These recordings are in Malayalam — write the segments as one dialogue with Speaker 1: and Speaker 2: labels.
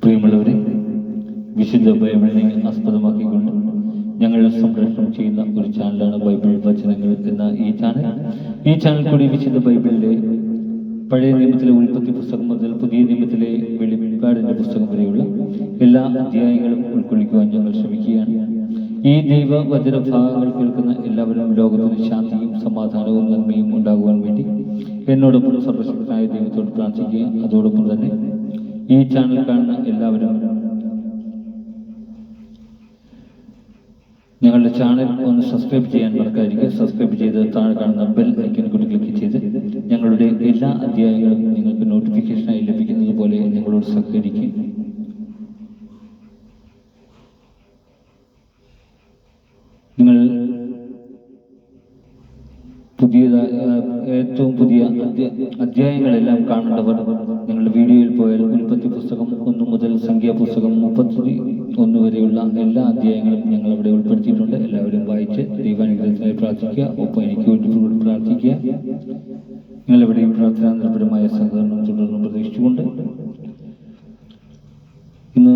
Speaker 1: പ്രിയമുള്ളവരെ, വിശുദ്ധ ബൈബിളിനെ ആസ്പദമാക്കിക്കൊണ്ട് ഞങ്ങൾ സംപ്രേഷണം ചെയ്യുന്ന ഒരു ചാനലാണ് ബൈബിൾ വചനങ്ങൾ എന്ന ഈ ചാനൽ കൂടി വിശുദ്ധ ബൈബിളിലെ പഴയ നിയമത്തിലെ ഉൽപ്പത്തി പുസ്തകം മുതൽ പുതിയ നിയമത്തിലെ വെളിപ്പാടിന്റെ പുസ്തകം വരെയുള്ള എല്ലാ അധ്യായങ്ങളും ഉൾക്കൊള്ളിക്കുവാൻ ഞങ്ങൾ ശ്രമിക്കുകയാണ്. ഈ ദൈവവചന ഭാഗങ്ങൾ കേൾക്കുന്ന എല്ലാവരും ലോകത്തിന് ശാന്തിയും സമാധാനവും നന്മയും ഉണ്ടാകുവാൻ വേണ്ടി എന്നോടൊപ്പം സർവശക്തനായ ദൈവത്തോട് പ്രാർത്ഥിക്കുക. അതോടൊപ്പം തന്നെ ഈ ചാനൽ കാണുന്ന എല്ലാവരും ഞങ്ങളുടെ ചാനൽ ഒന്ന് സബ്സ്ക്രൈബ് ചെയ്യാൻ മറക്കാതിരിക്കുക. സബ്സ്ക്രൈബ് ചെയ്ത് താഴെ കാണുന്ന ബെൽ ഐക്കൺ കൂടി ക്ലിക്ക് ചെയ്ത് ഞങ്ങളുടെ എല്ലാ അധ്യായങ്ങളും നിങ്ങൾക്ക് നോട്ടിഫിക്കേഷനായി ലഭിക്കുന്നത് പോലെ ഞങ്ങളോട് സഹകരിക്കും. നിങ്ങൾ ഏറ്റവും പുതിയ അധ്യായങ്ങളെല്ലാം കാണേണ്ടവർ ഞങ്ങളുടെ വീഡിയോയിൽ പോയാൽ ഉൽപ്പത്തി പുസ്തകം 1 മുതൽ സംഖ്യാപുസ്തകം 31 വരെയുള്ള എല്ലാ അധ്യായങ്ങളും ഞങ്ങൾ അവിടെ ഉൾപ്പെടുത്തിയിട്ടുണ്ട്. എല്ലാവരും വായിച്ച് ദൈവാനുഗ്രഹത്തിനായി പ്രാർത്ഥിക്കുക. ഒപ്പം എനിക്ക് വേണ്ടി പ്രാർത്ഥിക്കുക. നിങ്ങളെവിടെയും പ്രാർത്ഥനാ നിർഭരമായ സഹകരണം തുടർന്ന് പ്രതീക്ഷിച്ചുകൊണ്ട് ഇന്ന്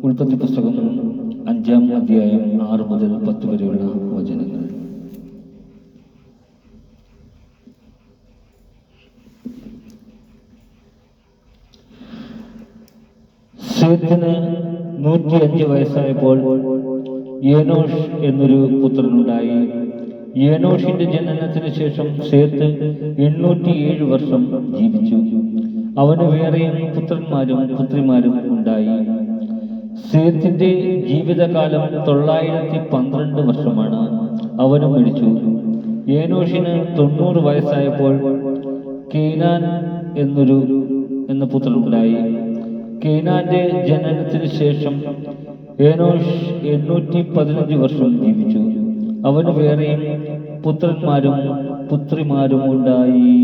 Speaker 1: ഉൽപ്പത്തി പുസ്തകം 5-ാം അധ്യായം 6 മുതൽ 10 വരെയുള്ള വചനങ്ങൾ. സേത്തിന് 105 വയസ്സായപ്പോൾ ഏനോഷ് എന്നൊരു പുത്രനുണ്ടായി. ഏനോഷിന്റെ ജനനത്തിന് ശേഷം സേത്ത് 807 വർഷം ജീവിച്ചു. അവന് വേറെയും പുത്രന്മാരും പുത്രിമാരും ഉണ്ടായി. സേത്തിന്റെ ജീവിതകാലം 912 വർഷമാണ്. അവനും മരിച്ചു. ഏനോഷിന് 90 വയസ്സായപ്പോൾ കേനാൻ എന്ന പുത്രനുണ്ടായി. കേനാന്റെ ജനനത്തിന് ശേഷം ഏനോഷ് 815 വർഷം ജീവിച്ചു. അവന് വേറെയും പുത്രന്മാരും പുത്രിമാരും ഉണ്ടായി.